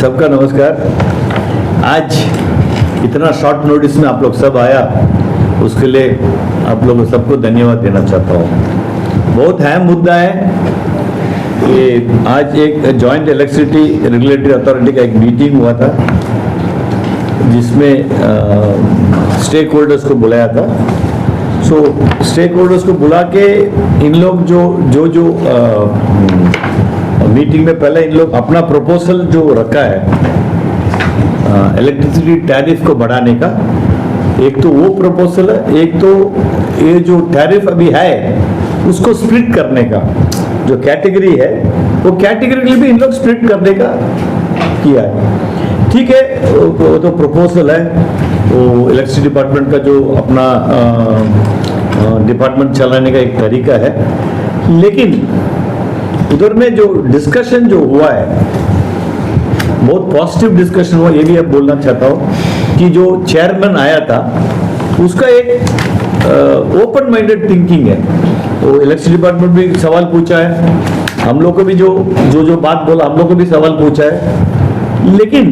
सबका नमस्कार। आज इतना शॉर्ट नोटिस में आप लोग सब आया, उसके लिए आप लोगों सबको धन्यवाद देना चाहता हूँ। बहुत अहम मुद्दा है कि आज एक जॉइंट इलेक्ट्रिसिटी रेगुलेटरी अथॉरिटी का एक मीटिंग हुआ था, जिसमें स्टेक होल्डर्स को बुलाया था। स्टेक होल्डर्स को बुला के इन लोग जो मीटिंग में पहले इन लोग अपना प्रपोजल जो रखा है इलेक्ट्रिसिटी टैरिफ को बढ़ाने का, एक तो वो प्रपोजल है, एक तो ये जो टैरिफ अभी है उसको स्प्लिट करने का जो कैटेगरी है, वो कैटेगरी भी इन लोग स्प्लिट करने का किया है। ठीक है, वो तो प्रपोजल है, वो इलेक्ट्रिसिटी डिपार्टमेंट का जो अपना डिपार्टमेंट चलाने का एक तरीका है। लेकिन उधर में जो डिस्कशन जो हुआ है, बहुत पॉजिटिव डिस्कशन हुआ, ये भी अब बोलना चाहता हूँ कि जो चेयरमैन आया था उसका एक ओपन माइंडेड थिंकिंग है। तो इलेक्ट्रिसिटी डिपार्टमेंट भी सवाल पूछा है, हम लोग को भी जो बात बोला, हम लोग को भी सवाल पूछा है। लेकिन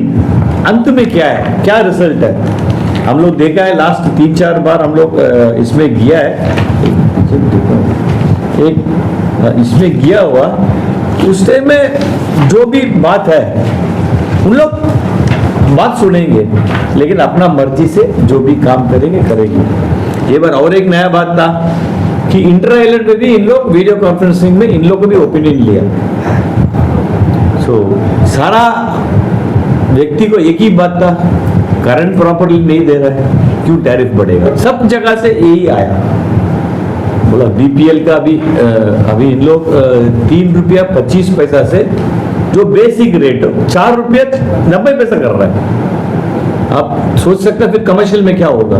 अंत में क्या है, क्या रिजल्ट है, हम लोग देखा है लास्ट 3-4 बार हम लोग इसमें गया है, इसमें गया हुआ, उस टाइम में जो भी बात है उन लोग बात सुनेंगे, लेकिन अपना मर्जी से जो भी काम करेंगे। ये बार और एक नया बात था कि इंटर आइलैंड में भी इन लोग वीडियो कॉन्फ्रेंसिंग में इन लोग को भी ओपिनियन लिया। सारा व्यक्ति को एक ही बात था, करंट प्रॉपर्ली नहीं दे रहा है, क्यों टैरिफ बढ़ेगा। सब जगह से यही आया, बोला बीपीएल का अभी इन लोग 3 रुपया 25 पैसा से जो बेसिक रेट 4 रुपया 90 पैसा कर रहा है। आप सोच सकते हैं फिर कमर्शियल में क्या होगा।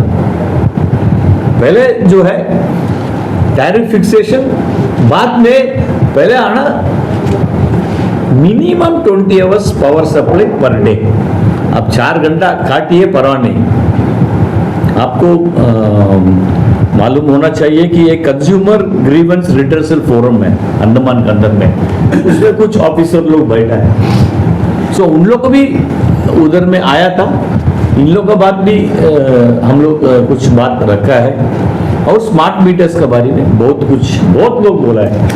पहले जो है टैरिफ फिक्सेशन, बाद में पहले आना minimum 20 hours power supply per day. अब 4 घंटा काटिए, परवाह नहीं। आपको मालूम होना चाहिए कि एक कंज्यूमर ग्रीवेंस रिड्रेसल फोरम है अंडमान कंदर में, उसमें कुछ ऑफिसर लोग बैठा है। उन लोग को भी उधर में आया था, इन लोग का बात भी हम लोग कुछ बात रखा है। और स्मार्ट मीटर्स के बारे में बहुत लोग बोला है,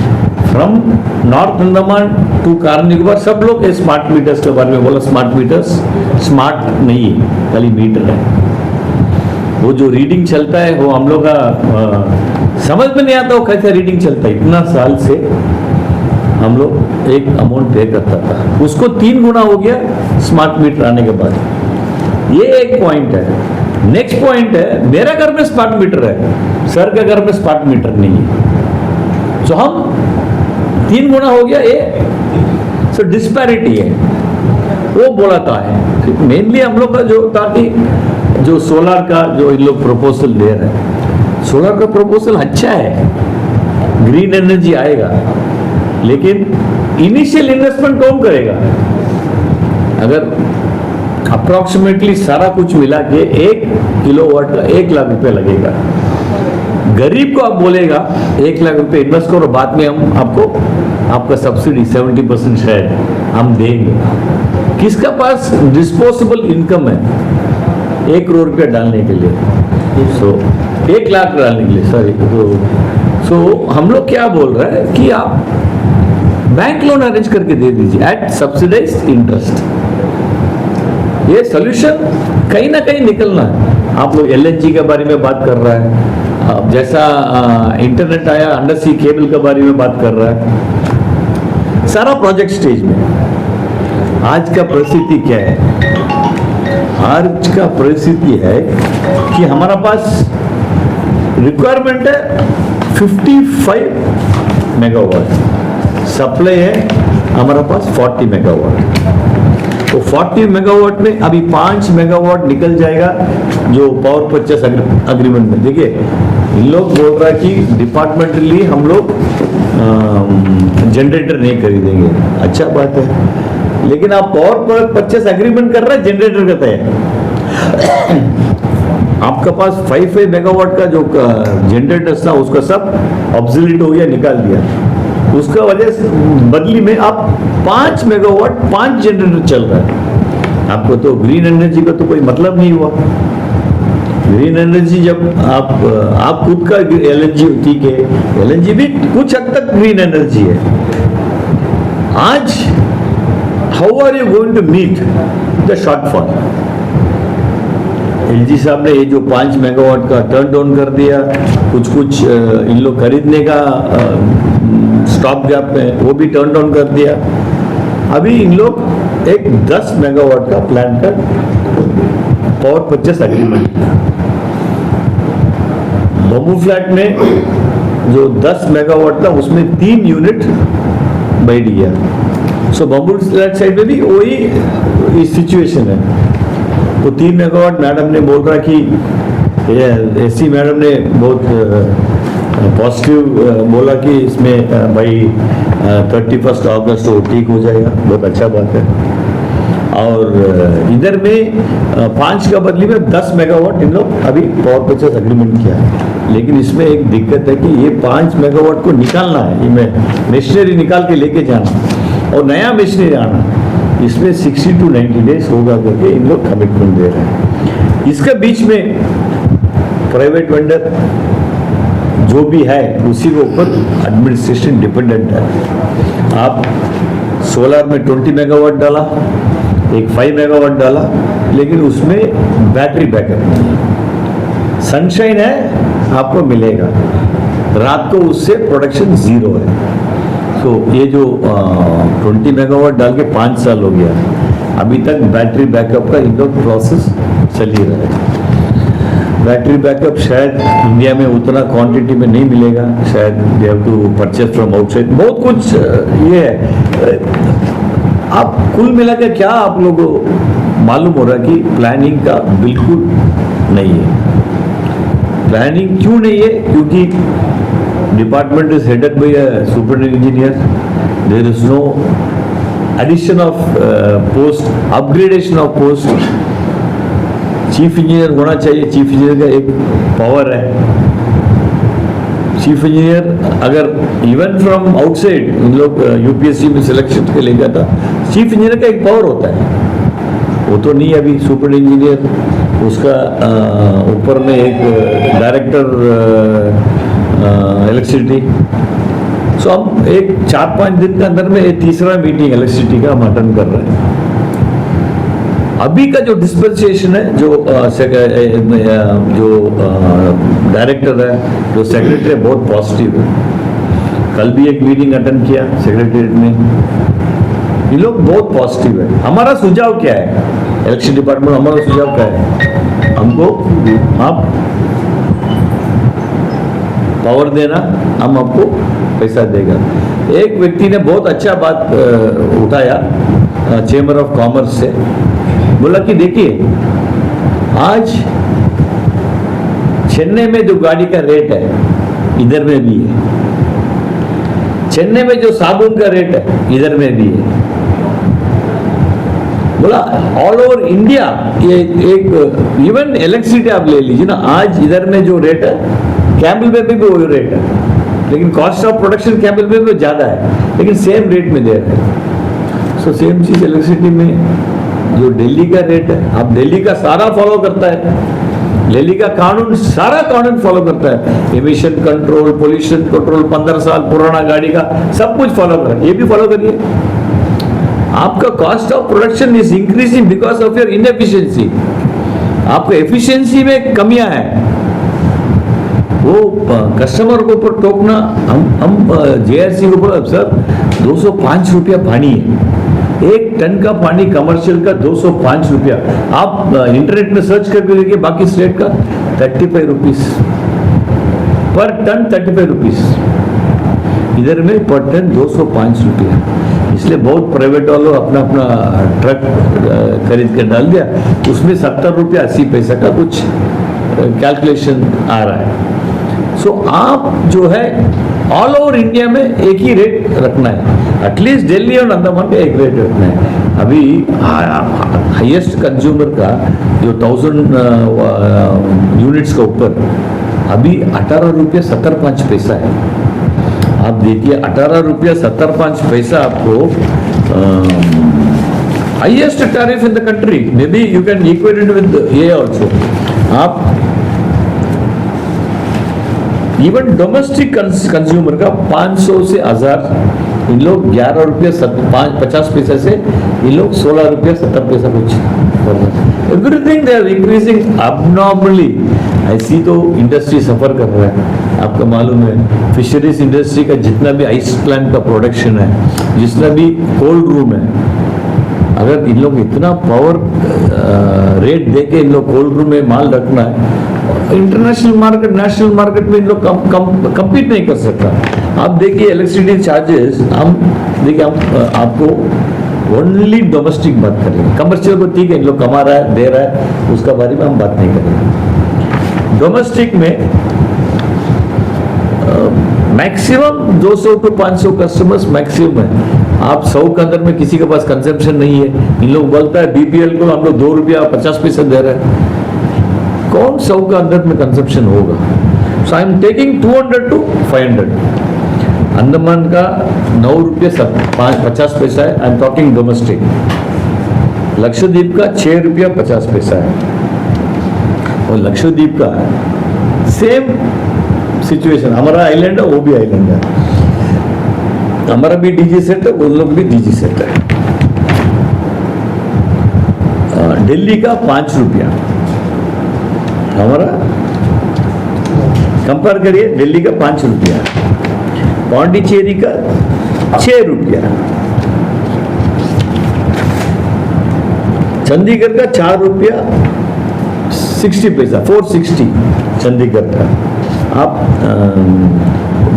from North Andaman to Car Nicobar सब लोग स्मार्ट मीटर्स के बारे में बोला। स्मार्ट मीटर्स स्मार्ट नहीं है, खाली मीटर है। वो जो रीडिंग चलता है वो हम लोग का समझ में नहीं आता, वो कैसे रीडिंग चलता है। इतना साल से हम लोग एक अमाउंट पे करता था, उसको 3 गुना हो गया स्मार्ट मीटर आने के बाद। ये एक पॉइंट है। नेक्स्ट पॉइंट है, मेरा घर में स्मार्ट मीटर है, सर के घर में स्मार्ट मीटर नहीं है। हम 3 गुना हो गया, ये डिस्पैरिटी है, वो बोला था है। मेनली हम लोग का जो था कि जो सोलर का जो इन लोग प्रपोजल दे रहे हैं, सोलर का प्रपोजल अच्छा है, ग्रीन एनर्जी आएगा, लेकिन इनिशियल इन्वेस्टमेंट कौन करेगा। अगर अप्रोक्सीमेटली सारा कुछ मिला के 1 किलोवाट का 1 लाख रुपए लगेगा, गरीब को आप बोलेगा 1 लाख रुपए इन्वेस्ट करो, बाद में हम आपका सब्सिडी 70% शायद हम देंगे। किसका पास डिस्पोजेबल इनकम है 1 करोड़ रुपया डालने के लिए, 1 लाख डालने के लिए, सॉरी। हम लोग क्या बोल रहे हैं कि आप बैंक लोन अरेंज करके दे दीजिए एट सब्सिडाइज्ड इंटरेस्ट। ये सोल्यूशन कहीं ना कहीं निकलना है। आप लोग एलएनजी के बारे में बात कर रहा है, जैसा इंटरनेट आया अंडर सी केबल के बारे में बात कर रहा है, सारा प्रोजेक्ट स्टेज में। आज का परिस्थिति क्या है, आज का परिस्थिति है कि हमारा पास रिक्वायरमेंट है 55 मेगावाट, सप्लाई है हमारा पास 40 मेगावाट। तो 40 मेगावाट में अभी 5 मेगावाट निकल जाएगा जो पावर परचेस अग्रीमेंट में। देखिए इन लोग बोल रहा है कि डिपार्टमेंटली हम लोग जनरेटर नहीं खरीदेंगे, अच्छा बात है, लेकिन आप पावर परचेस अग्रीमेंट कर रहे हैं, जनरेटर करते हैं। आपका पास 5 मेगावाट का जो जनरेटर था उसका सब ऑब्सोलीट हो गया, निकाल दिया। उसका वजह से बदली में आप 5 मेगावाट 5 जनरेटर चल रहा है। आपको तो ग्रीन एनर्जी का तो कोई मतलब नहीं हुआ। ग्रीन एनर्जी जब आप खुद का एलएनजी, ठीक है, एलएनजी भी कुछ हद तक ग्रीन एनर्जी है। आज how are you going to meet the shortfall? LG साहब ने ये जो 5 मेगावाट का टर्न डाउन कर दिया, कुछ इन लोग खरीदने का स्टॉप गैप में वो भी टर्न डाउन कर दिया। अभी इन लोग एक 10 मेगावाट का प्लान का power purchase agreement, bamboo flat में जो 10 मेगावाट था उसमें 3 यूनिट बैठ गया। सो बम्बू फ्लैट साइड में भी वही सिचुएशन है। तो 3 मेगावाट मैडम ने बोल रहा कि एसी मैडम ने बहुत पॉजिटिव बोला कि इसमें भाई 31 अगस्त वो ठीक हो जाएगा, बहुत अच्छा बात है। और इधर में 5 का बदली में 10 मेगावाट इन लोग अभी पावर परचेस एग्रीमेंट किया है। लेकिन इसमें एक दिक्कत है कि ये 5 मेगावाट को निकालना है, ये मशीनरी निकाल के लेके जाना और नया मशीनरी आना, इसमें 60 to 90 डेज होगा करके इन लोग कमिटमेंट दे रहे हैं। इसके बीच में प्राइवेट वेंडर जो भी है उसी के ऊपर एडमिनिस्ट्रेशन डिपेंडेंट है। आप सोलर में 20 मेगावाट डाला, एक 5 मेगावाट डाला, लेकिन उसमें बैटरी बैकअप नहीं है। सनशाइन है आपको मिलेगा, रात को उससे प्रोडक्शन जीरो है। तो ये जो 20 मेगावाट डाल के 5 साल हो गया, अभी तक बैटरी बैकअप का इन लोग प्रोसेस चल ही रहा है। बैटरी बैकअप शायद इंडिया में उतना क्वांटिटी में नहीं मिलेगा, शायद they have to purchase from outside, बहुत कुछ ये है। आप कुल मिला के क्या आप लोगों को मालूम हो रहा कि प्लानिंग का बिल्कुल नहीं है। प्लानिंग क्यों नहीं है? क्योंकि department is headed by a superintendent engineer, there is no addition of post, upgradation of post. Chief engineer होना चाहिए, चीफ इंजीनियर का एक पावर है। चीफ इंजीनियर अगर इवन फ्रॉम आउटसाइड इन लोग यूपीएससी में सिलेक्शन के लिए गया था, चीफ इंजीनियर का एक पावर होता है, वो तो नहीं अभी सुपर इंजीनियर, उसका ऊपर में एक डायरेक्टर इलेक्ट्रिसिटी। सो हम एक 4-5 दिन के अंदर में एक तीसरा मीटिंग इलेक्ट्रिसिटी का हम अटेंड कर रहे हैं। अभी का जो डिस्पेंसेशन है, जो डायरेक्टर है, जो सेक्रेटरी है, बहुत पॉजिटिव है। कल भी एक मीटिंग अटेंड किया सेक्रेटरीट में, ये लोग बहुत पॉजिटिव है। हमारा सुझाव क्या है, इलेक्शन डिपार्टमेंट, हमारा सुझाव क्या है, हमको आप पावर देना, हम आपको पैसा देगा। एक व्यक्ति ने बहुत अच्छा बात उठाया चेंबर ऑफ कॉमर्स से, बोला कि देखिए आज चेन्नई में जो गाड़ी का रेट है इधर में भी है, चेन्नई में जो साबुन का रेट है इधर में भी है। बोला ऑल ओवर इंडिया ये एक इवन इलेक्ट्रिसिटी आप ले लीजिए ना, आज इधर में जो रेट है कैम्बल में भी वही रेट है, लेकिन कॉस्ट ऑफ प्रोडक्शन कैम्बल में भी ज्यादा है, लेकिन सेम रेट में दे रहे हैं। सो सेम चीज इलेक्ट्रिसिटी में जो दिल्ली का रेट है, अब दिल्ली का सारा फॉलो करता है, दिल्ली का कानून सारा कानून फॉलो करता है, एमिशन कंट्रोल, पोल्यूशन कंट्रोल, 15 साल पुराना गाड़ी का सब कुछ फॉलो कर, ये भी फॉलो करिए। आपका cost of production is increasing because of your inefficiency. आपको एफिशिएंसी में कमियां हैं, वो कस्टमर को ऊपर टोकना। हम जेआरसी को बोला सर 205 रुपया पानी है, 1 टन का पानी कमर्शियल का 205 रुपया। आप इंटरनेट में सर्च करके देखिए बाकी स्टेट का 35 रुपीज पर टन, 35 रुपीज, इधर में पर टन 205 रुपया। इसलिए बहुत प्राइवेट वालों अपना अपना ट्रक खरीद कर डाल दिया, उसमें 70 रुपया 80 पैसा का कुछ कैलकुलेशन आ रहा है। सो आप जो है ऑल ओवर इंडिया में एक ही रेट रखना है, एटलीस्ट दिल्ली और अंडमान का एक रेट रखना है। अभी हाईएस्ट कंज्यूमर का जो 1000 यूनिट्स का ऊपर अभी 18 रुपया 75 पैसा है। आप देखिए 18 रुपया 75 पैसा आपको highest tariff in the country. Maybe you can equate it with A also. आप इवन डोमेस्टिक कंज्यूमर का 500 से 1000, इन लोग 11 रुपये 50 पैसे से इन लोग 16 रुपये 70 पैसा कुछ। Everything they are increasing abnormally। ऐसी तो इंडस्ट्री सफर कर रहा है। आपका मालूम है फिशरीज इंडस्ट्री का जितना भी आइस प्लांट का प्रोडक्शन है, जितना भी कोल्ड रूम है, अगर इन लोग इतना पावर रेट दे के इन लोग कोल्ड रूम में माल रखना है, इंटरनेशनल मार्केट नेशनल मार्केट में इन लोग कम्पीट नहीं कर सकता। आप देखिए इलेक्ट्रिसिटी चार्जेस, हम देखिए हम आपको ओनली डोमेस्टिक बात करेंगे, कमर्शियल को ठीक है इन लोग कमा रहा है दे रहा है, उसका बारे में हम बात नहीं करेंगे। डोमेस्टिक में मैक्सिमम 200 to 500 कस्टमर्स मैक्सिमम है। आप 100 के अंदर में किसी के पास कंजम्पशन नहीं है। इन लोग बोलता है बीपीएल को हम लोग 2 रुपया 50 पैसे दे रहे हैं, कौन 100 के अंदर में कंजम्पशन होगा? So I am taking 200 to 500। Andaman का 9 रुपये 50 पैसा है, I am talking domestic. Lakshadweep का 6 रुपया 50 पैसा है, और लक्षद्वीप का सेम सिचुएशन, हमारा आइलैंड है वो भी आइलैंड है, हमारा भी डीजी सेट है उन लोग भी डीजी सेट है। दिल्ली का 5 रुपया, हमारा कंपेयर करिए, दिल्ली का 5 रुपया, पौंडीचेरी का 6 रुपया, चंडीगढ़ का 4 रुपया 60 पैसा 460 चंडीगढ़ का। आप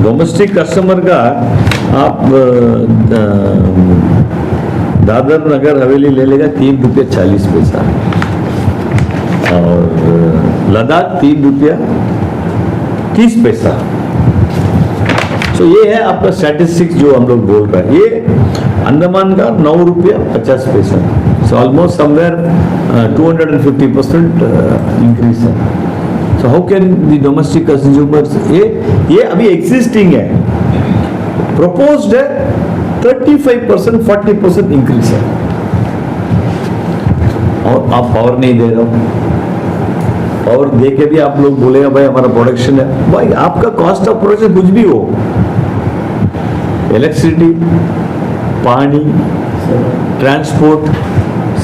डोमेस्टिक कस्टमर का आप दादर नगर हवेली ले लेगा 3 रुपये 40 पैसा, और लद्दाख 3 रुपया 30 पैसा। तो ये है आपका स्टैटिस्टिक्स जो हम लोग बोल रहे हैं। ये अंडमान का 9 रुपया 50 पैसा, सो ऑलमोस्ट समवेयर 250% इंक्रीज है। So how can the domestic consumers, ये अभी एग्जिस्टिंग है, प्रपोज्ड है 35% 40% इंक्रीज है, और आप पावर नहीं दे रहे हो। पावर दे के भी आप लोग बोलेगा भाई हमारा प्रोडक्शन है, भाई आपका कॉस्ट ऑफ प्रोडक्शन कुछ भी हो, इलेक्ट्रिसिटी, पानी, ट्रांसपोर्ट,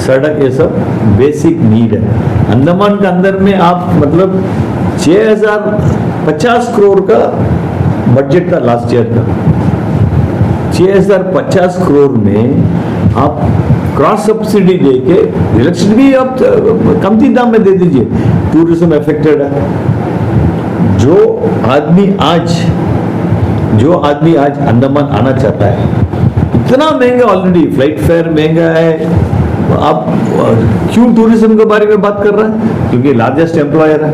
सड़क, ये सब बेसिक नीड है। अंडमान के अंदर में आप मतलब 6050 करोड़ का बजट था लास्ट ईयर का, 6050 करोड़ में आप क्रॉस सब्सिडी दे के इलेक्ट्रिसिटी भी आप कमती दाम में दे दीजिए। टूरिज्म अफेक्टेड है। जो आदमी आज अंडमान आना चाहता है, इतना महंगा ऑलरेडी फ्लाइट फेयर महंगा है, आप क्यों टूरिज्म के बारे में बात कर रहे हैं? क्योंकि लार्जेस्ट एम्प्लॉयर है।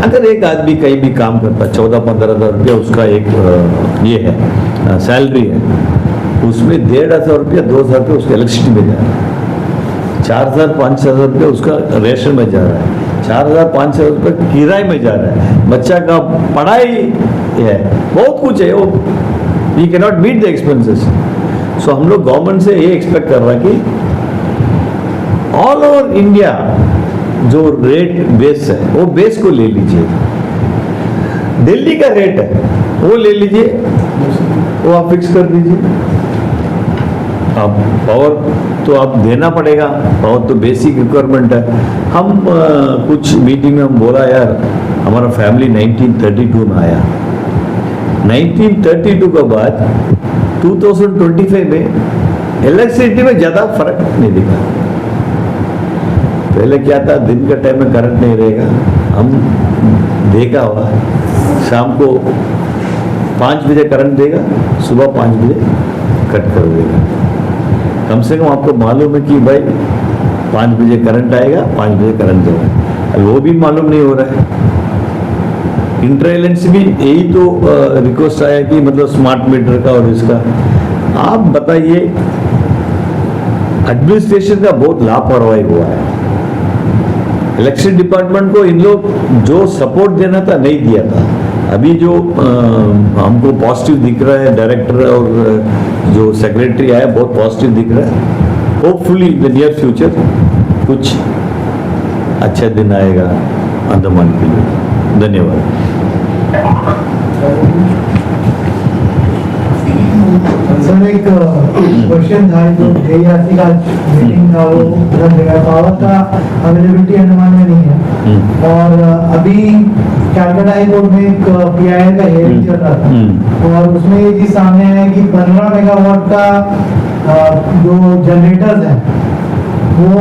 अगर एक आदमी कहीं भी काम करता 14-15 हज़ार रुपया उसका एक ये है सैलरी है, उसमें 1,500 रुपया 2,000 रुपया उसका इलेक्ट्रिसिटी में जा रहा है, 4,000-5,000 रुपया उसका रेशन में जा रहा है, 4,000-5,000 रुपया किराए में जा रहा है, बच्चा का पढ़ाई है, बहुत कुछ है, वो we can not meet the expenses. So हम लोग गवर्नमेंट से ये एक्सपेक्ट कर रहा है कि ऑल ओवर इंडिया जो रेट बेस है वो बेस को ले लीजिए, दिल्ली का रेट है वो ले लीजिए, वो आप फिक्स कर दीजिए। अब पावर तो आप देना पड़ेगा, पावर तो बेसिक रिक्वायरमेंट है। हम कुछ मीटिंग में हम बोला यार हमारा फैमिली 1932 में आया, 1932 के बाद 2025 में इलेक्ट्रिसिटी में ज़्यादा फर्क नहीं दिखा। पहले क्या था, दिन का टाइम में करंट नहीं रहेगा, हम देखा हुआ शाम को 5 बजे करंट देगा, सुबह 5 बजे कट कर देगा। कम से कम आपको मालूम है कि भाई 5 बजे करंट आएगा, 5 बजे करंट देगा। अब वो भी मालूम नहीं हो रहा है। इंटरनेट से भी यही तो रिक्वेस्ट आया कि मतलब स्मार्ट मीटर का और इसका आप बताइए। एडमिनिस्ट्रेशन का बहुत लापरवाही हुआ है। इलेक्शन डिपार्टमेंट को इन लोग जो सपोर्ट देना था नहीं दिया था। अभी जो हमको पॉजिटिव दिख रहा है, डायरेक्टर और जो सेक्रेटरी आया बहुत पॉजिटिव दिख रहा है। Hopefully in the near future कुछ अच्छा दिन आएगा अंडमान के लिए। धन्यवाद। सर एक क्वेश्चन था, जो ARC का मीटिंग था वो रद्द गया, पावर का अवेलेबिलिटी अंडमान में नहीं है और अभी कैलकाटा हाई कोर्ट में एक PIL का हेयरिंग चल रहा था और उसमें ये चीज सामने है कि 15 मेगावाट का जो जनरेटर्स हैं वो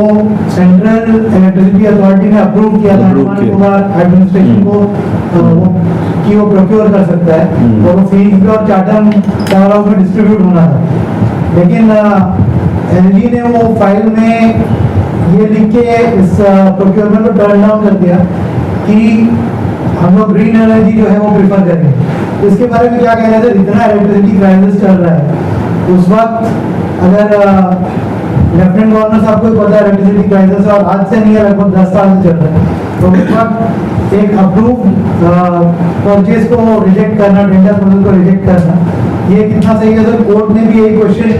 सेंट्रल इलेक्ट्रिसिटी अथॉरिटी ने अप्रूव किया था अंडमान निकोबार एडमिनिस्ट्रेशन को कि वो प्रोक्योर कर सकता है और वो फील्ड पे और चार्टन पावर हाउस में डिस्ट्रीब्यूट होना था। लेकिन LG ने वो फाइल में ये लिख के इस प्रोक्योरमेंट को टर्न डाउन कर दिया कि हम लोग ग्रीन एनर्जी जो है वो प्रिफर करेंगे। इसके बारे में क्या कहना है? इतना इलेक्ट्रिसिटी क्राइसिस चल रहा है, उस वक्त अगर लेफ्टिनेंट गवर्नर साहब को पता है इलेक्ट्रिसिटी क्राइसिस और आज से नहीं है, लगभग 10 साल से चल रहा है, तो उस वक्त एक अप्रूव परचेज को रिजेक्ट करना, टेंडर प्रोसेस को रिजेक्ट करना, ये कितना सही है? सर कोर्ट ने भी एक क्वेश्चन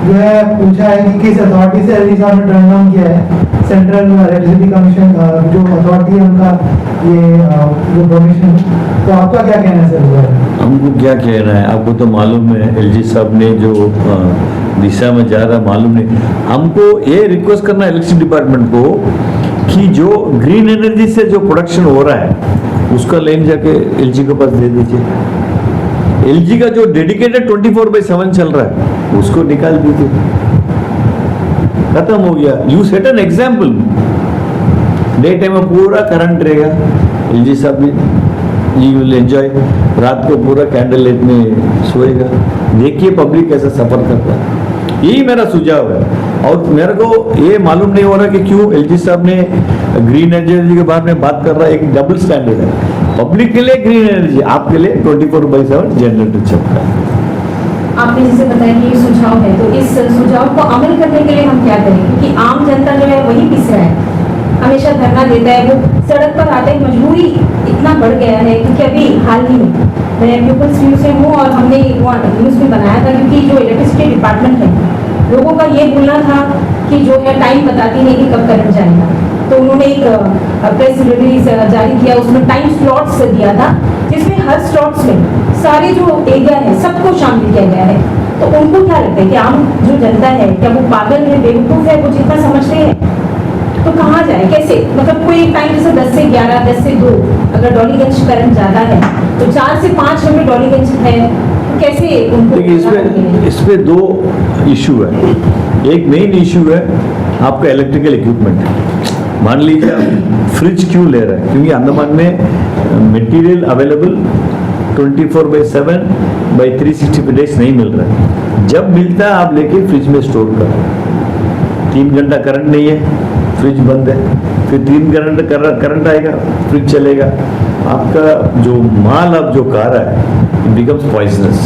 जो है पूछा है कि किस अथॉरिटी से एलजी साहब ने टर्न डाउन किया है? सेंट्रल इलेक्ट्रिसिटी कमीशन जो अथॉरिटी है उनका ये जो परमिशन, तो आपका क्या कहना है सर? हमको क्या कहना है, आपको तो मालूम है एलजी साहब ने जो दिशा में जा रहा मालूम नहीं। हमको ये रिक्वेस्ट करना है इलेक्ट्रिसिटी डिपार्टमेंट को कि जो ग्रीन एनर्जी से जो प्रोडक्शन हो रहा है उसका लाइन जाके एलजी के पास दे दीजिए। एलजी का जो डेडिकेटेड 24/7 चल रहा है उसको निकाल दीजिए, खत्म हो गया। You set an example, day time में पूरा करंट रहेगा, एलजी साहब भी यू विल एंजॉय, रात को पूरा कैंडल लाइट में सोएगा। देखिए पब्लिक कैसे सफर करता है, यही मेरा सुझाव है। और मेरे को ये मालूम नहीं हो रहा कि क्यों एलजी साहब ने ग्रीन एनर्जी के बारे में बात कर रहा है। एक डबल स्टैंडर्ड है, पब्लिक के लिए ग्रीन एनर्जी, आपके लिए 24/7 जनरेटर चलता है। आपने जैसे बताया कि ये सुझाव है, तो इस सुझाव को अमल करने के लिए हम क्या करें? क्योंकि आम जनता जो है वही पिस रहा है, हमेशा धरना देता है, वो सड़क पर आते हैं, मजबूरी इतना बढ़ गया है। क्योंकि अभी हाल ही में मैं पीपल्स व्यू से हूँ और हमने न्यूज़ भी बनाया था, क्योंकि जो इलेक्ट्रिसिटी डिपार्टमेंट है लोगों का ये बोलना था कि जो है टाइम बताती नहीं कि कब करंट जाएगा, तो उन्होंने एक प्रेस रिलीज जारी किया, उसमें टाइम स्लॉट्स दिया था जिसमें हर स्लॉट्स में सारे जो एरिया है सबको शामिल किया गया है। तो उनको क्या लगता है कि आम जो जनता है क्या वो पागल है, बेवकूफ़ है? वो जितना समझते हैं तो कहाँ जाए, कैसे? मतलब कोई टाइम जैसे 10 से 11, 10 से 2 अगर डॉलीगंज करंट ज़्यादा है तो 4 से 5 में डॉलीगंज है, तो कैसे उनको? इसमें 2 इशू है। एक मेन इशू है आपका इलेक्ट्रिकल इक्विपमेंट। मान लीजिए आप फ्रिज क्यों ले रहे हैं? क्योंकि अंडमान में मटेरियल अवेलेबल 24/7/365 डेज नहीं मिल रहा है। जब मिलता है आप लेके फ्रिज में स्टोर करो। 3 घंटा करंट नहीं है, फ्रिज बंद है, फिर 3 घंटे करंट आएगा, फ्रिज चलेगा, आपका जो माल अब जो कार है इट बिकम्स पॉइजनस।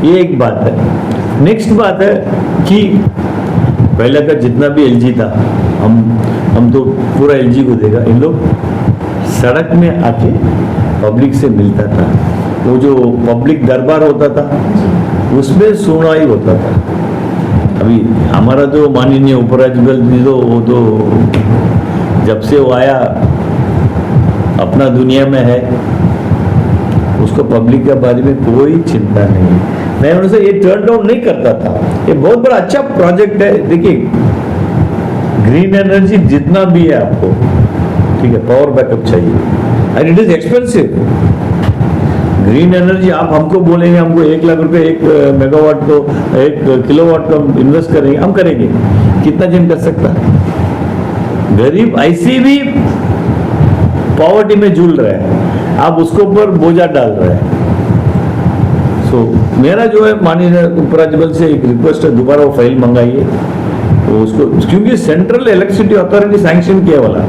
ये एक बात है। नेक्स्ट बात है कि पहले का जितना भी एलजी था, हम तो पूरा एलजी को देखा, इन लोग सड़क में आके पब्लिक से मिलता था। वो जो पब्लिक दरबार होता था उसमें सुनवाई होता था। अभी हमारा जो माननीय उपराज्यपाल जी तो वो तो जब से वो आया अपना दुनिया में है, उसको पब्लिक के बारे में कोई चिंता नहीं है। मैं उनसे ये टर्न डाउन नहीं करता था, ये बहुत बड़ा अच्छा प्रोजेक्ट है। देखिए ग्रीन एनर्जी जितना भी है आपको, ठीक है, पावर बैकअप चाहिए and it is expensive. Green energy आप हमको बोलेंगे हमको 1 लाख रुपए 1 मेगावाट को 1 किलोवाट को इन्वेस्ट करेंगे, हम करेंगे, कितना जन कर सकता है? गरीब ऐसी भी पॉवर्टी में झूल रहा है, आप उसके ऊपर बोझा डाल रहे हैं। सो मेरा जो है माननीय उपराज्यपाल से एक रिक्वेस्ट है, दोबारा वो फाइल मंगाइए तो उसको, क्योंकि सेंट्रल इलेक्ट्रिसिटी अथॉरिटी सैंक्शन किया वाला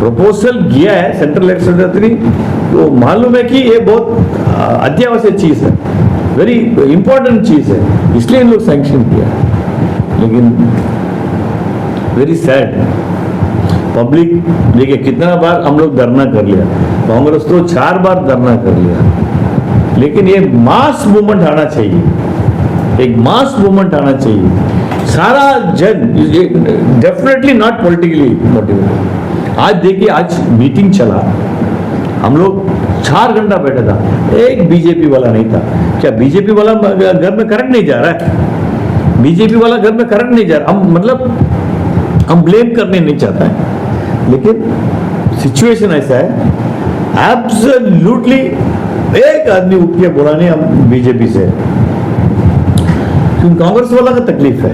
प्रपोजल किया है सेंट्रल इलेक्ट्रिसिटी अथॉरिटी, तो मालूम है कि ये बहुत अत्यावश्यक चीज है, वेरी इंपॉर्टेंट चीज है, इसलिए इन लोग सैंक्शन किया। लेकिन वेरी सैड, पब्लिक देखिए कितना बार हम लोग धरना कर लिया, कांग्रेस तो 4 बार धरना कर लिया, लेकिन ये मास मूवमेंट आना चाहिए। एक मास मूवमेंट आना चाहिए, सारा जन, डेफिनेटली नॉट पॉलिटिकली मोटिवेटेड। आज देखिए, आज मीटिंग चला, हम लोग 4 घंटा बैठा था, एक बीजेपी वाला नहीं था। क्या बीजेपी वाला घर में करंट नहीं जा रहा है? बीजेपी वाला घर में करंट नहीं जा रहा, हम मतलब हम ब्लेम करने नहीं चाहता है, लेकिन सिचुएशन ऐसा है, एब्सोल्युटली एक आदमी उठ के बोला नहीं हम बीजेपी से, क्योंकि कांग्रेस वाला का तकलीफ है,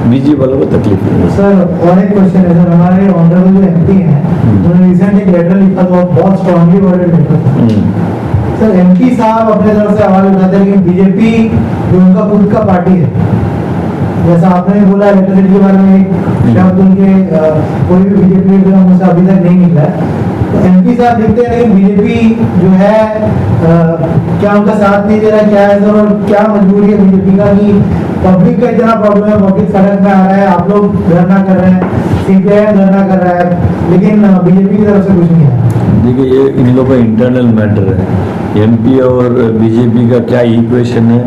बीजेपी वालों को तकलीफ है। सर और एक क्वेश्चन है सर, हमारे ऑनरेबल जो एमपी हैं उन्होंने रिसेंट एक लेटर लिखा था, बहुत स्ट्रांगली वर्डेड लेटर था। सर एमपी साहब अपने तरफ से आवाज उठाते हैं, लेकिन बीजेपी जो उनका खुद का पार्टी है, जैसा आपने बोला इलेक्ट्रिसिटी के बारे में एक शब्द उनके कोई भी बीजेपी के मुझसे अभी तक नहीं निकला है, तो एमपी साहब लिखते हैं, लेकिन बीजेपी जो है क्या उनका साथ नहीं दे रहा है, क्या है सर, और क्या मजबूरी है बीजेपी का कि पब्लिक का इतना प्रॉब्लम है, पब्लिक सड़क में आ रहा है, आप लोग धरना कर रहे हैं, सीपीआई धरना कर रहा है, लेकिन बीजेपी की तरफ से कुछ नहीं है। देखिए, ये इन लोगों का इंटरनल मैटर है, एमपी और बीजेपी का क्या इक्वेशन है,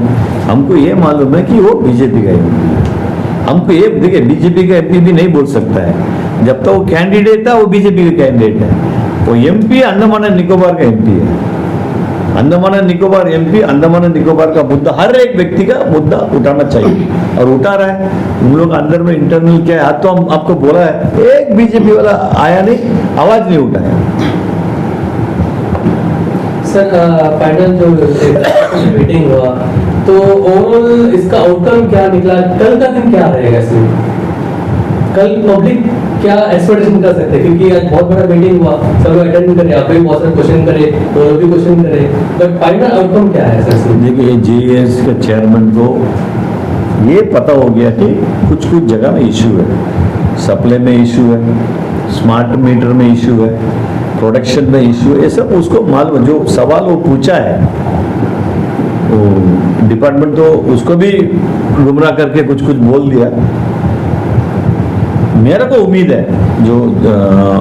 हमको ये मालूम है कि वो बीजेपी का एमपी है। हमको ये देखिए, बीजेपी का एमपी भी नहीं बोल सकता है, जब तक वो कैंडिडेट था वो बीजेपी का कैंडिडेट है, वो एमपी अंडमान एंड निकोबार का एमपी है। Andaman and Nicobar MP, Andaman and Nicobar का मुद्दा हर एक व्यक्ति का मुद्दा उठाना चाहिए, और उठा रहा है। उन लोग अंदर में इंटरनल क्या है, आज तो हम आपको बोला है, एक बीजेपी वाला आया नहीं, आवाज नहीं उठाया। सर फाइनल जो मीटिंग हुआ, तो ओवरऑल इसका आउटकम क्या निकला, कल का दिन क्या रहेगा इसमें, कल पब्लिक क्या एक्सपेक्टेशन कर सकते हैं, क्योंकि आज बहुत बड़ा मीटिंग हुआ, सब लोग अटेंड करे, आप भी बहुत सारे क्वेश्चन करे, वो लोग भी क्वेश्चन करे, बट फाइनल आउटकम क्या है सर? देखिए, जेएस के चेयरमैन को ये पता हो गया कि कुछ कुछ जगह में इशू है, सप्लाई में इशू है, स्मार्ट मीटर में इशू है, प्रोडक्शन में इशू है, ये सब उसको मालूम। जो सवाल वो पूछा है, वो डिपार्टमेंट तो उसको भी गुमराह करके कुछ कुछ बोल दिया। मेरा को उम्मीद है, जो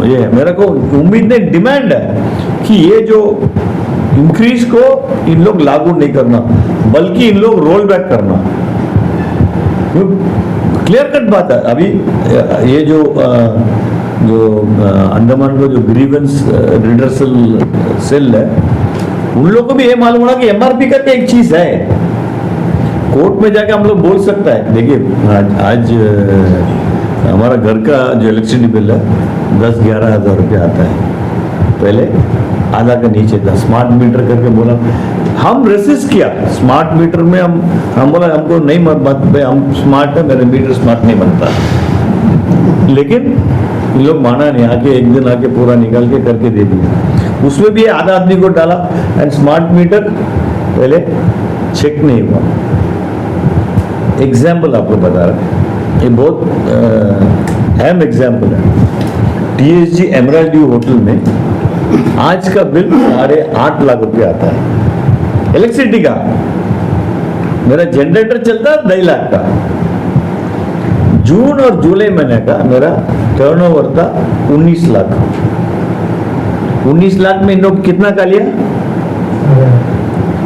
ये है, मेरा को उम्मीद नहीं, डिमांड है कि ये जो इंक्रीज को इन लोग लागू नहीं करना, बल्कि इन लोग रोल बैक करना। क्लियर कट बात है। अभी ये जो अंडमान को जो ग्रीवेंस रिडर्सल सेल है, उन लोगों को भी ये मालूम होना कि एमआरपी करके एक चीज है, कोर्ट में जाके हम लोग बोल सकता है। देखिए, आज हमारा घर का जो इलेक्ट्रिसिटी बिल है 10-11 हज़ार रुपये आता है, पहले आधा का नीचे था। स्मार्ट मीटर करके बोला, हम रेसिस्ट किया स्मार्ट मीटर में, हम बोला हमको नहीं मत भाई, हम स्मार्ट है, मेरे मीटर स्मार्ट नहीं बनता, लेकिन ये लोग माना नहीं, आके एक दिन आके पूरा निकाल के करके दे दिया। उसमें भी आधा आदमी को डाला, एंड स्मार्ट मीटर पहले चेक नहीं हुआ। एग्जाम्पल आपको बता रहा है, ये बहुत अहम एग्जाम्पल है। TSG एमराल्ड व्यू होटल में आज का बिल 8.5 लाख रुपया आता है इलेक्ट्रिसिटी का। मेरा जनरेटर चलता है 2.5 लाख का। जून और जुलाई महीने का मेरा टर्नओवर था 19 लाख। 19 लाख में इन लोग कितना का लिया?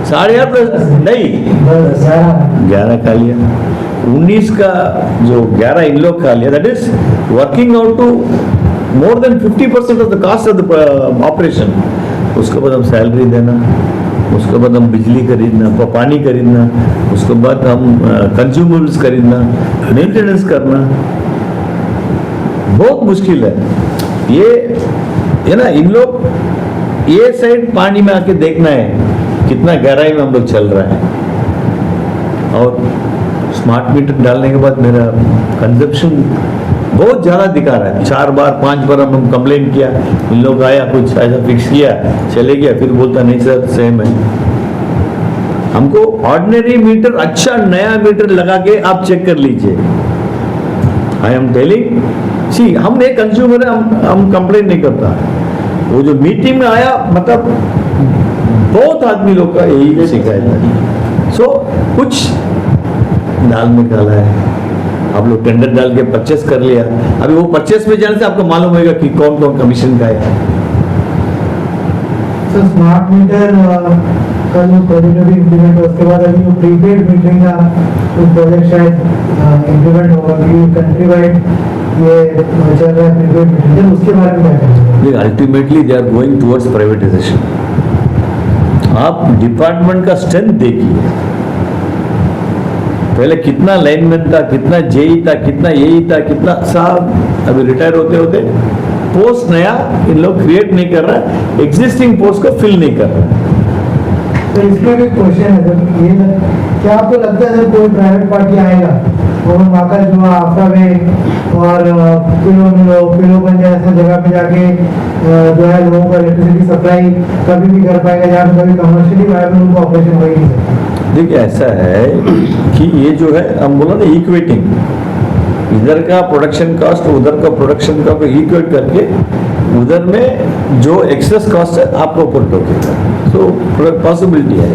8.5 नहीं 11 का लिया। 19 का जो 11 इन लोग का लिया, that is working out to more than 50% of the cost of the operation. उसके बाद हम सैलरी देना, उसके बाद हम बिजली खरीदना, पानी खरीदना, उसके बाद हम कंज्यूमर्स खरीदना, मेंटेनेंस करना, बहुत मुश्किल है ये, है ना। इन लोग ये साइड पानी में आके देखना है कितना गहराई में हम लोग चल रहे हैं। और स्मार्ट मीटर डालने के बाद मेरा कंजप्शन बहुत ज़्यादा दिखा रहा है। 4 बार 5 बार हम कंप्लेंट किया, इन लोग आया कुछ ऐसा फिक्स किया, चले गया, फिर बोलता नहीं सर सेम है। हमको ऑर्डिनरी मीटर, अच्छा नया मीटर लगा के आप चेक कर लीजिए। आई एम टेलिंग, सी हम एक कंज्यूमर है, हम कंप्लेंट नहीं करता। वो जो मीटिंग में आया, मतलब बहुत आदमी लोग का यही शिकायत है। सो कुछ दाल में काला है, आप लोग टेंडर डाल के परचेस कर लिया। अभी वो परचेस में जाने से आपको मालूम होगा कि कौन कौन कमीशन का है। तो स्मार्ट मीटर कल वो प्रोजेक्ट भी इम्प्लीमेंट हो, उसके बाद अभी वो प्रीपेड मीटरिंग का कुछ प्रोजेक्ट शायद इम्प्लीमेंट होगा, क्योंकि कंट्री वाइड ये चल रहा है प्रीपेड मीटरिंग, उसके बारे में क्या करेंगे? Ultimately they are going towards privatisation. आप डिपार्टमेंट का स्ट्रेंथ देखिए, पहले कितना लाइनमैन था, कितना जेई था, कितना यही था, कितना साहब अभी रिटायर होते होते पोस्ट नया इन लोग क्रिएट नहीं कर रहा, एग्जिस्टिंग पोस्ट को फिल नहीं कर रहा। तो इसमें भी क्वेश्चन है सर, ये क्या आपको लगता है सर कोई प्राइवेट पार्टी आएगा और माका जो आफ्रा में और पिलो जैसे जगह पे जाके जो है लोगों को इलेक्ट्रिसिटी सप्लाई कभी भी कर पाएगा, जहाँ पे कभी कमर्शियली वायबल उनको ऑपरेशन हो ही नहीं सकता? देखिए ऐसा है कि ये जो है हम बोला ना इक्वेटिंग, इधर का प्रोडक्शन कॉस्ट उधर का प्रोडक्शन का इक्वेट करके उधर में जो एक्सेस कॉस्ट है आपको ऊपर टोकेगा, तो पॉसिबिलिटी है।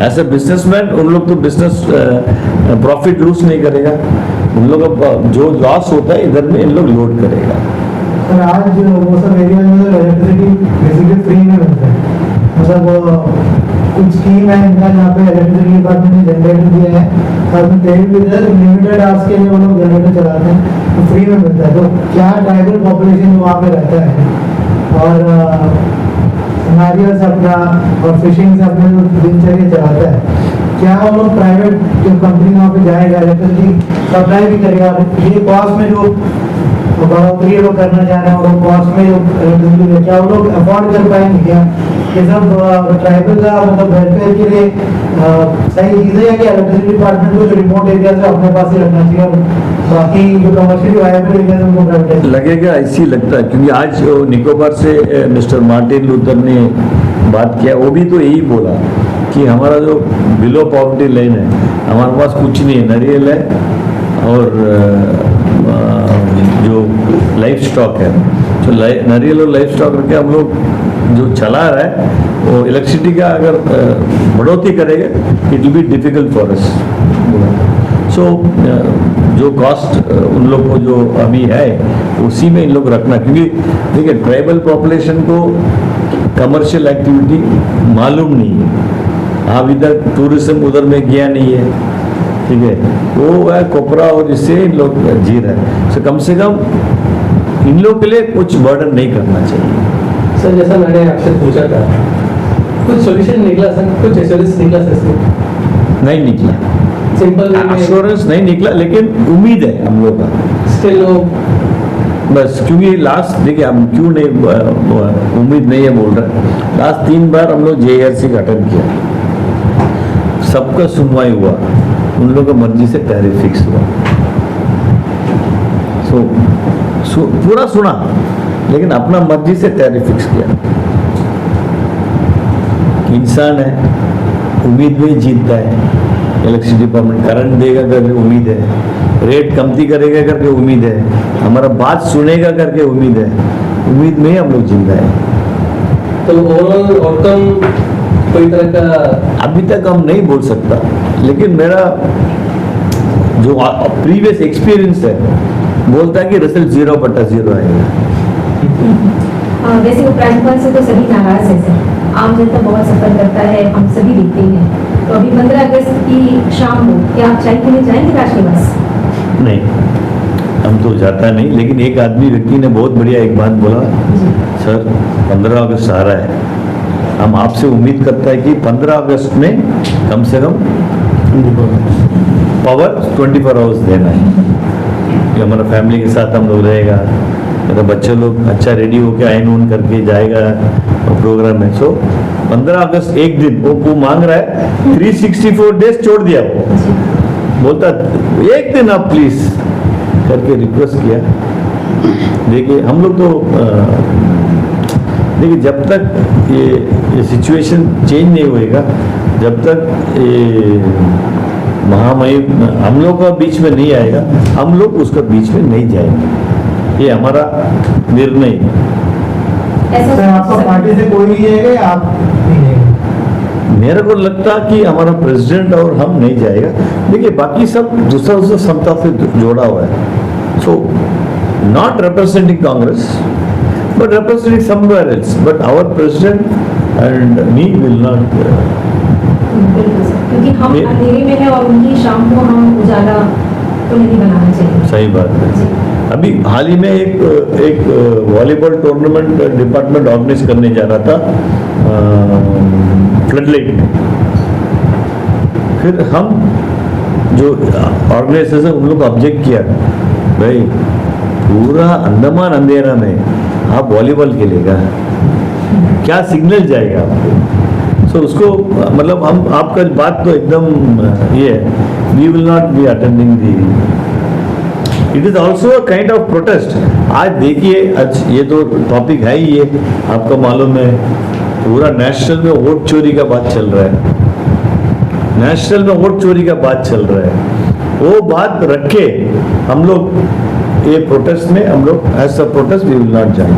एज ए बिजनेसमैन उन लोग तो बिजनेस प्रॉफिट लूज नहीं करेगा, उन लोग का जो लॉस होता है इधर में इन लोग लोड करेगा। सर आज वो सब एरिया में इलेक्ट्रिसिटी बेसिकली फ्री में मिलता है, मतलब कुछ स्कीम है इनका जहाँ पे इलेक्ट्रिसिटी डिपार्टमेंट ने जनरेटर दिया है, साथ में तेल भी दिया है, लिमिटेड आवर्स के लिए वो लोग जनरेटर चलाते हैं तो फ्री में मिलता है। तो क्या ट्राइबल पॉपुलेशन वहाँ पे रहता है और नारियल से अपना और फिशिंग से अपने दिनचर्या चलाता है, क्या वो लोग प्राइवेट जो कंपनी वहाँ पे जाएगा इलेक्ट्रिसिटी सप्लाई भी करेगा, ये कॉस्ट में जो बढ़ोतरी लोग करना चाह रहे हैं और कॉस्ट में जो इलेक्ट्रिसिटी क्या वो लोग अफोर्ड कर पाएंगे? क्या ये सब ट्राइबल का मतलब वेलफेयर के लिए सही चीज़ है कि इलेक्ट्रिसिटी डिपार्टमेंट को जो रिमोट एरिया है अपने पास ही रखना चाहिए और बाकी जो कमर्शियली वायबल एरिया है उनको प्राइवेटाइज? लगेगा ऐसे ही लगता है, क्योंकि आज निकोबार से मिस्टर मार्टिन लूथर ने बात किया, वो भी तो यही बोला कि हमारा जो बिलो पॉवर्टी लाइन है हमारे पास कुछ नहीं है, नारियल है और जो लाइफ स्टॉक है, तो नारियल और लाइफ स्टॉक रखे हम लोग जो चला रहा है वो इलेक्ट्रिसिटी का अगर बढ़ोतरी करेगा it will be difficult for us. So जो कॉस्ट उन लोग को जो अभी है उसी में इन लोग रखना, क्योंकि देखिए ट्राइबल पॉपुलेशन को कमर्शियल एक्टिविटी मालूम नहीं है, आप इधर टूरिज्म उधर में गया नहीं है, ठीक है, वो है कोपरा और इससे इन लोग जी रहे हैं। तो कम से कम इन लोग के लिए कुछ बर्डन नहीं करना चाहिए। सर जैसा मैंने आपसे पूछा था, कुछ सॉल्यूशन निकला सर, कुछ एश्योरेंस निकला सर इसमें? नहीं निकला, सिंपल एश्योरेंस नहीं निकला, लेकिन उम्मीद है हम लोग का स्टिल बस, क्योंकि लास्ट देखिए हम क्यों नहीं उम्मीद नहीं है बोल रहे, लास्ट 3 बार हम लोग JRC का अटेंड किया, सबका सुनवाई हुआ, उन लोगों का मर्जी से टैरिफ फिक्स हुआ, पूरा सुना लेकिन अपना मर्जी से टैरिफ फिक्स किया। इंसान है, उम्मीद में जीतता है, इलेक्ट्रिसिटी डिपार्टमेंट करंट देगा करके उम्मीद है, रेट कमती करेगा करके उम्मीद है, हमारा बात सुनेगा करके उम्मीद है, उम्मीद में ही हम लोग जिंदा है। तो ओवरऑल आउटकम कोई तरह का अभी तक हम नहीं बोल सकता, लेकिन मेरा जो प्रीवियस एक्सपीरियंस है बोलता है कि रिजल्ट 0/0 आएगा। वैसे उपराज्यपाल से तो सभी नाराज है सर, आम जनता बहुत सफर करता है, हम सभी देखते हैं। तो अभी 15 अगस्त की शाम को क्या आप चाय पीने जाएंगे राजनिवास? नहीं, हम तो जाता नहीं, लेकिन एक आदमी व्यक्ति ने बहुत बढ़िया एक बात बोला, सर 15 अगस्त आ रहा है, हम आपसे उम्मीद करता है कि 15 अगस्त में कम से कम पावर 24 आवर्स देना है, कि हमारा फैमिली के साथ हम लोग रहेगा, तो बच्चे लोग अच्छा रेडी होके आइन ऊन करके जाएगा प्रोग्राम में। सो 15 अगस्त एक दिन वो मांग रहा है, 364 डेज छोड़ दिया, वो बोलता एक दिन आप प्लीज करके रिक्वेस्ट किया। देखिए हम लोग तो देखिए जब तक ये सिचुएशन चेंज नहीं होएगा, जब तक ये महामारी हम लोग का बीच में नहीं आएगा, हम लोग उसका बीच में नहीं जाएंगे, ये हमारा निर्णय है। सर आपका पार्टी से कोई नहीं जाएगा या आप नहीं जाएंगे? मेरे को लगता कि हमारा प्रेसिडेंट और हम नहीं जाएगा, देखिए बाकी सब दूसरा समता से जोड़ा हुआ है। So not representing Congress but representing somewhere else, but our president and me will not. बिल्कुल सर, क्योंकि हम मे- अंधेरे में है और उनकी शाम को हम उजाला तो नहीं बनाना चाहिए। सही बात है। जी। अभी हाल ही में एक वॉलीबॉल टूर्नामेंट डिपार्टमेंट ऑर्गेनाइज करने जा रहा था फ्लड लाइट में। फिर हम जो ऑर्गेनाइजेशन उन लोग को ऑब्जेक्ट किया, भाई पूरा अंडमान अंधेरा में आप वॉलीबॉल खेलेगा, क्या सिग्नल जाएगा आपको? सो उसको मतलब हम आपका बात तो एकदम ये है, we will not be attending the. It is also a kind of protest. आज देखिए, आज ये तो टॉपिक है ही, ये आपको मालूम है पूरा नेशनल में वोट चोरी का बात चल रहा है, नेशनल में वोट चोरी का बात चल रहा है। वो बात रख के हम लोग ये प्रोटेस्ट में हम लोग as a protest we will not join.